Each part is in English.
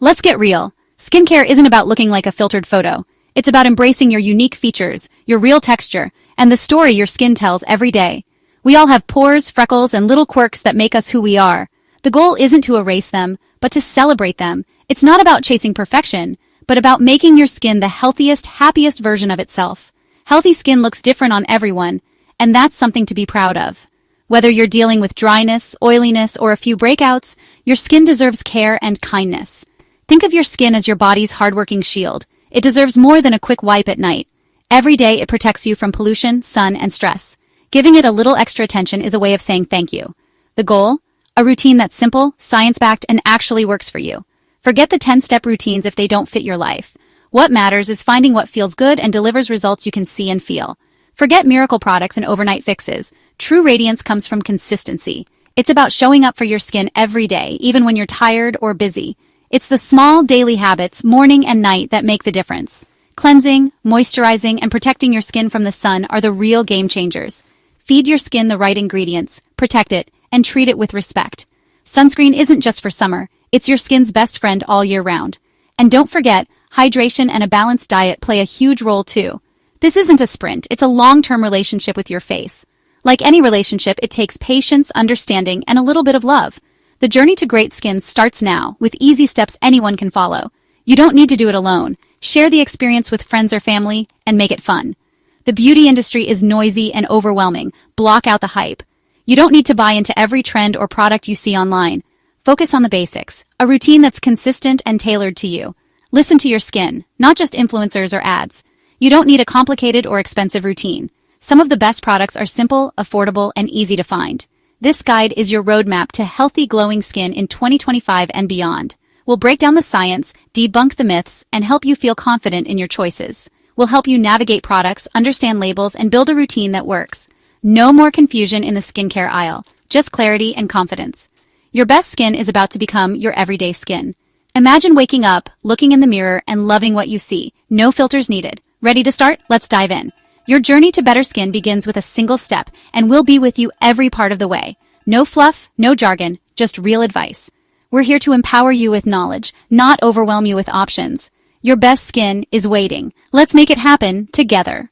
Let's get real. Skincare isn't about looking like a filtered photo. It's about embracing your unique features, your real texture, and the story your skin tells every day. We all have pores, freckles, and little quirks that make us who we are. The goal isn't to erase them, but to celebrate them. It's not about chasing perfection, but about making your skin the healthiest, happiest version of itself. Healthy skin looks different on everyone, and that's something to be proud of. Whether you're dealing with dryness, oiliness, or a few breakouts, your skin deserves care and kindness. Think of your skin as your body's hardworking shield. It deserves more than a quick wipe at night. Every day it protects you from pollution, sun, and stress. Giving it a little extra attention is a way of saying thank you. The goal? A routine that's simple, science-backed, and actually works for you. Forget the 10-step routines if they don't fit your life. What matters is finding what feels good and delivers results you can see and feel. Forget miracle products and overnight fixes. True radiance comes from consistency. It's about showing up for your skin every day, even when you're tired or busy. It's the small daily habits, morning and night, that make the difference. Cleansing, moisturizing, and protecting your skin from the sun are the real game changers. Feed your skin the right ingredients, protect it, and treat it with respect. Sunscreen isn't just for summer, it's your skin's best friend all year round. And don't forget, hydration and a balanced diet play a huge role too. This isn't a sprint, it's a long-term relationship with your face. Like any relationship, it takes patience, understanding, and a little bit of love. The journey to great skin starts now, with easy steps anyone can follow. You don't need to do it alone. Share the experience with friends or family, and make it fun. The beauty industry is noisy and overwhelming. Block out the hype. You don't need to buy into every trend or product you see online. Focus on the basics, a routine that's consistent and tailored to you. Listen to your skin, not just influencers or ads. You don't need a complicated or expensive routine. Some of the best products are simple, affordable, and easy to find. This guide is your roadmap to healthy, glowing skin in 2025 and beyond. We'll break down the science, debunk the myths, and help you feel confident in your choices. We'll help you navigate products, understand labels, and build a routine that works. No more confusion in the skincare aisle, just clarity and confidence. Your best skin is about to become your everyday skin. Imagine waking up, looking in the mirror, and loving what you see. No filters needed. Ready to start? Let's dive in. Your journey to better skin begins with a single step, and we'll be with you every part of the way. No fluff, no jargon, just real advice. We're here to empower you with knowledge, not overwhelm you with options. Your best skin is waiting. Let's make it happen together.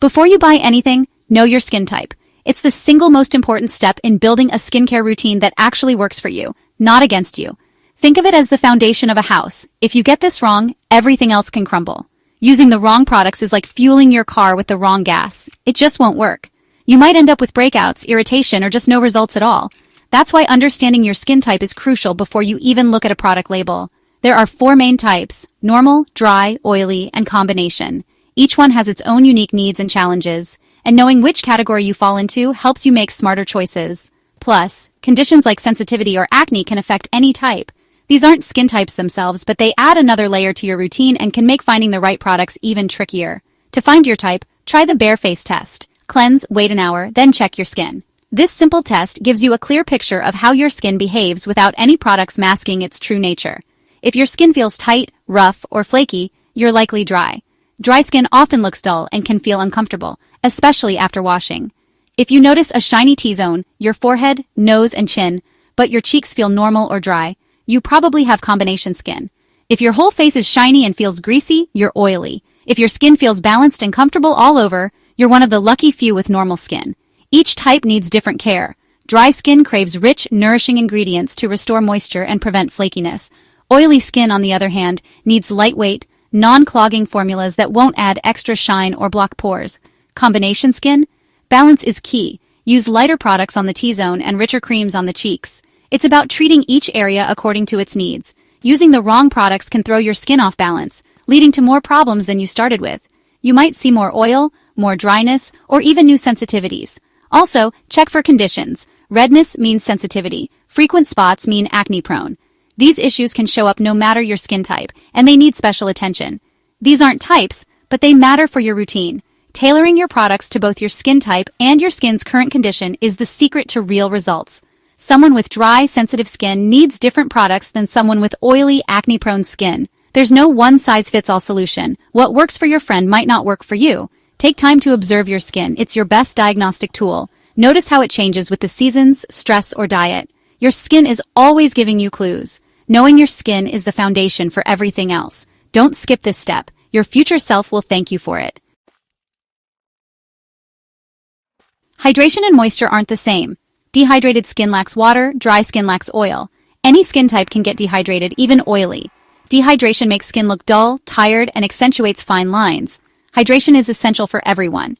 Before you buy anything, know your skin type. It's the single most important step in building a skincare routine that actually works for you, not against you. Think of it as the foundation of a house. If you get this wrong, everything else can crumble. Using the wrong products is like fueling your car with the wrong gas. It just won't work. You might end up with breakouts, irritation, or just no results at all. That's why understanding your skin type is crucial before you even look at a product label. There are 4 main types: normal, dry, oily, and combination. Each one has its own unique needs and challenges, and knowing which category you fall into helps you make smarter choices. Plus, conditions like sensitivity or acne can affect any type. These aren't skin types themselves, but they add another layer to your routine and can make finding the right products even trickier. To find your type, try the Bareface test. Cleanse, wait an hour, then check your skin. This simple test gives you a clear picture of how your skin behaves without any products masking its true nature. If your skin feels tight, rough, or flaky, you're likely dry. Dry skin often looks dull and can feel uncomfortable, especially after washing. If you notice a shiny T-zone, your forehead, nose, and chin, but your cheeks feel normal or dry, you probably have combination skin. If your whole face is shiny and feels greasy, you're oily. If your skin feels balanced and comfortable all over, you're one of the lucky few with normal skin. Each type needs different care. Dry skin craves rich, nourishing ingredients to restore moisture and prevent flakiness. Oily skin, on the other hand, needs lightweight, non-clogging formulas that won't add extra shine or block pores. Combination skin? Balance is key. Use lighter products on the T-zone and richer creams on the cheeks. It's about treating each area according to its needs. Using the wrong products can throw your skin off balance, leading to more problems than you started with. You might see more oil, more dryness, or even new sensitivities. Also, check for conditions. Redness means sensitivity. Frequent spots mean acne-prone. These issues can show up no matter your skin type, and they need special attention. These aren't types, but they matter for your routine. Tailoring your products to both your skin type and your skin's current condition is the secret to real results. Someone with dry, sensitive skin needs different products than someone with oily, acne-prone skin. There's no one-size-fits-all solution. What works for your friend might not work for you. Take time to observe your skin. It's your best diagnostic tool. Notice how it changes with the seasons, stress, or diet. Your skin is always giving you clues. Knowing your skin is the foundation for everything else. Don't skip this step. Your future self will thank you for it. Hydration and moisture aren't the same. Dehydrated skin lacks water, dry skin lacks oil. Any skin type can get dehydrated, even oily. Dehydration makes skin look dull, tired, and accentuates fine lines. Hydration is essential for everyone.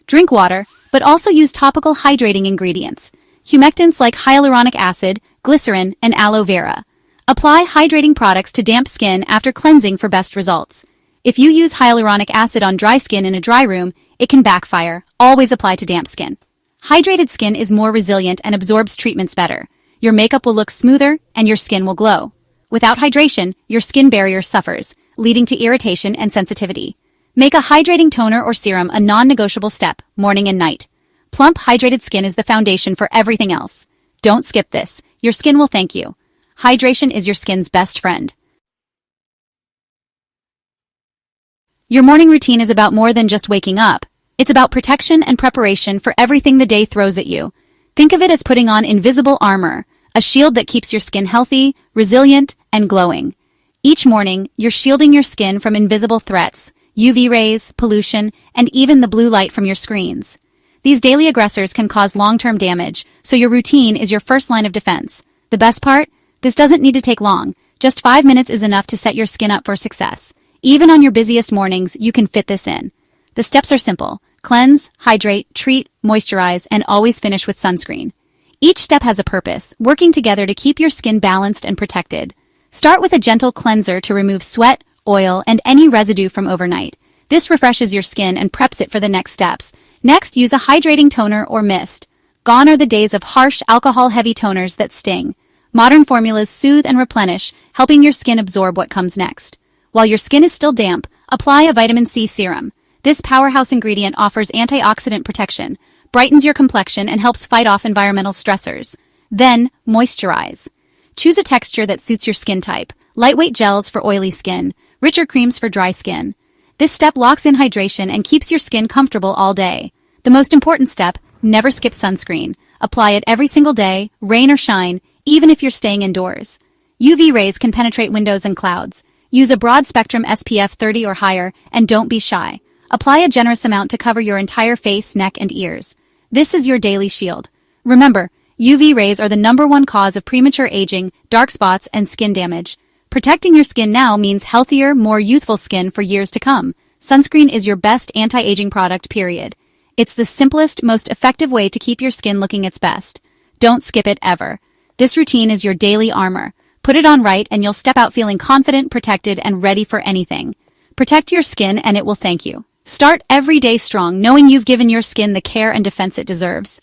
Drink water, but also use topical hydrating ingredients. Humectants like hyaluronic acid, glycerin, and aloe vera. Apply hydrating products to damp skin after cleansing for best results. If you use hyaluronic acid on dry skin in a dry room, it can backfire. Always apply to damp skin. Hydrated skin is more resilient and absorbs treatments better. Your makeup will look smoother and your skin will glow. Without hydration, your skin barrier suffers, leading to irritation and sensitivity. Make a hydrating toner or serum a non-negotiable step, morning and night. Plump, hydrated skin is the foundation for everything else. Don't skip this. Your skin will thank you. Hydration is your skin's best friend. Your morning routine is about more than just waking up. It's about protection and preparation for everything the day throws at you. Think of it as putting on invisible armor, a shield that keeps your skin healthy, resilient, and glowing. Each morning, you're shielding your skin from invisible threats, UV rays, pollution, and even the blue light from your screens. These daily aggressors can cause long-term damage, so your routine is your first line of defense. The best part? This doesn't need to take long. Just 5 minutes is enough to set your skin up for success. Even on your busiest mornings, you can fit this in. The steps are simple. Cleanse, hydrate, treat, moisturize, and always finish with sunscreen. Each step has a purpose, working together to keep your skin balanced and protected. Start with a gentle cleanser to remove sweat, oil, and any residue from overnight. This refreshes your skin and preps it for the next steps. Next, use a hydrating toner or mist. Gone are the days of harsh, alcohol-heavy toners that sting. Modern formulas soothe and replenish, helping your skin absorb what comes next. While your skin is still damp, apply a vitamin C serum. This powerhouse ingredient offers antioxidant protection, brightens your complexion, and helps fight off environmental stressors. Then, moisturize. Choose a texture that suits your skin type. Lightweight gels for oily skin, richer creams for dry skin. This step locks in hydration and keeps your skin comfortable all day. The most important step, never skip sunscreen. Apply it every single day, rain or shine, even if you're staying indoors. UV rays can penetrate windows and clouds. Use a broad-spectrum SPF 30 or higher, and don't be shy. Apply a generous amount to cover your entire face, neck, and ears. This is your daily shield. Remember, UV rays are the #1 cause of premature aging, dark spots, and skin damage. Protecting your skin now means healthier, more youthful skin for years to come. Sunscreen is your best anti-aging product, period. It's the simplest, most effective way to keep your skin looking its best. Don't skip it ever. This routine is your daily armor. Put it on right and you'll step out feeling confident, protected, and ready for anything. Protect your skin and it will thank you. Start every day strong, knowing you've given your skin the care and defense it deserves.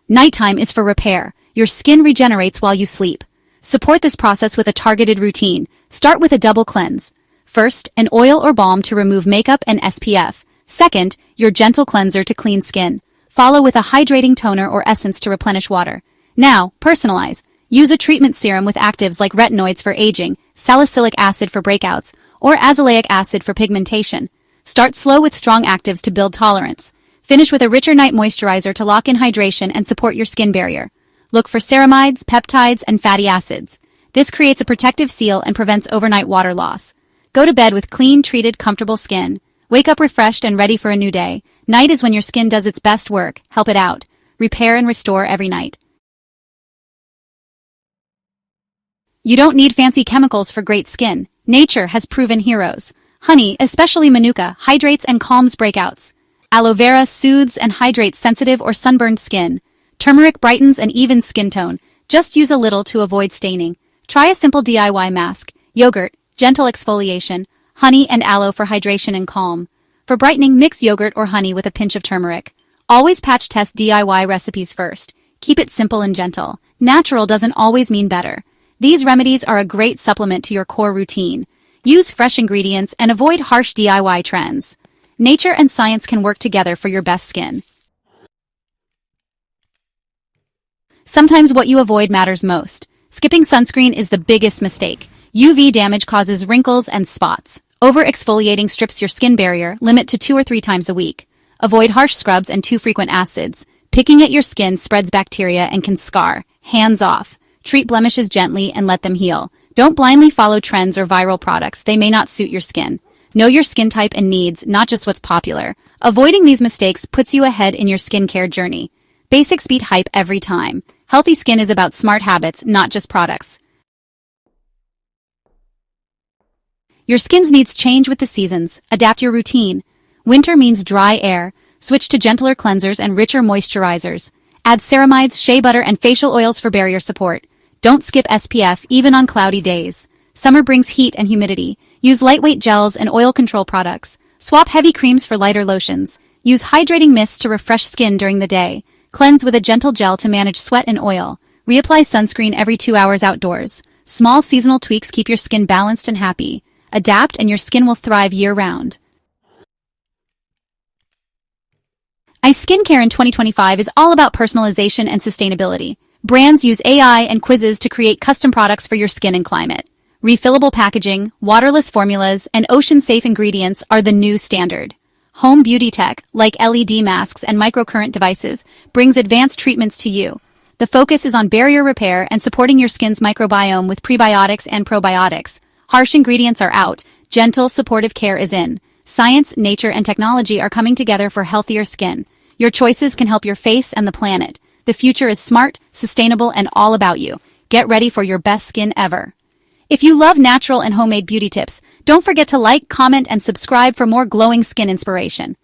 Nighttime is for repair. Your skin regenerates while you sleep. Support this process with a targeted routine. Start with a double cleanse. First, an oil or balm to remove makeup and SPF. Second, your gentle cleanser to clean skin. Follow with a hydrating toner or essence to replenish water. Now, personalize. Use a treatment serum with actives like retinoids for aging, salicylic acid for breakouts, or azelaic acid for pigmentation. Start slow with strong actives to build tolerance. Finish with a richer night moisturizer to lock in hydration and support your skin barrier. Look for ceramides, peptides, and fatty acids. This creates a protective seal and prevents overnight water loss. Go to bed with clean, treated, comfortable skin. Wake up refreshed and ready for a new day. Night is when your skin does its best work. Help it out. Repair and restore every night. You don't need fancy chemicals for great skin. Nature has proven heroes. Honey, especially manuka, hydrates and calms breakouts. Aloe vera soothes and hydrates sensitive or sunburned skin. Turmeric brightens and evens skin tone. Just use a little to avoid staining. Try a simple DIY mask. Yogurt, gentle exfoliation. Honey and aloe for hydration and calm. For brightening, mix yogurt or honey with a pinch of turmeric. Always patch test DIY recipes first. Keep it simple and gentle. Natural doesn't always mean better. These remedies are a great supplement to your core routine. Use fresh ingredients and avoid harsh DIY trends. Nature and science can work together for your best skin. Sometimes what you avoid matters most. Skipping sunscreen is the biggest mistake. UV damage causes wrinkles and spots. Over-exfoliating strips your skin barrier. Limit to 2 or 3 times a week. Avoid harsh scrubs and too frequent acids. Picking at your skin spreads bacteria and can scar. Hands off. Treat blemishes gently and let them heal. Don't blindly follow trends or viral products. They may not suit your skin. Know your skin type and needs, not just what's popular. Avoiding these mistakes puts you ahead in your skincare journey. Basics beat hype every time. Healthy skin is about smart habits, not just products. Your skin's needs change with the seasons. Adapt your routine. Winter means dry air. Switch to gentler cleansers and richer moisturizers. Add ceramides, shea butter, and facial oils for barrier support. Don't skip SPF, even on cloudy days. Summer brings heat and humidity. Use lightweight gels and oil control products. Swap heavy creams for lighter lotions. Use hydrating mists to refresh skin during the day. Cleanse with a gentle gel to manage sweat and oil. Reapply sunscreen every 2 hours outdoors. Small seasonal tweaks keep your skin balanced and happy. Adapt and your skin will thrive year-round. Skincare in 2025 is all about personalization and sustainability. Brands use AI and quizzes to create custom products for your skin and climate. Refillable packaging, waterless formulas, and ocean-safe ingredients are the new standard. Home beauty tech, like LED masks and microcurrent devices, brings advanced treatments to you. The focus is on barrier repair and supporting your skin's microbiome with prebiotics and probiotics. Harsh ingredients are out. Gentle, supportive care is in. Science, nature, and technology are coming together for healthier skin. Your choices can help your face and the planet. The future is smart, sustainable, and all about you. Get ready for your best skin ever. If you love natural and homemade beauty tips, don't forget to like, comment, and subscribe for more glowing skin inspiration.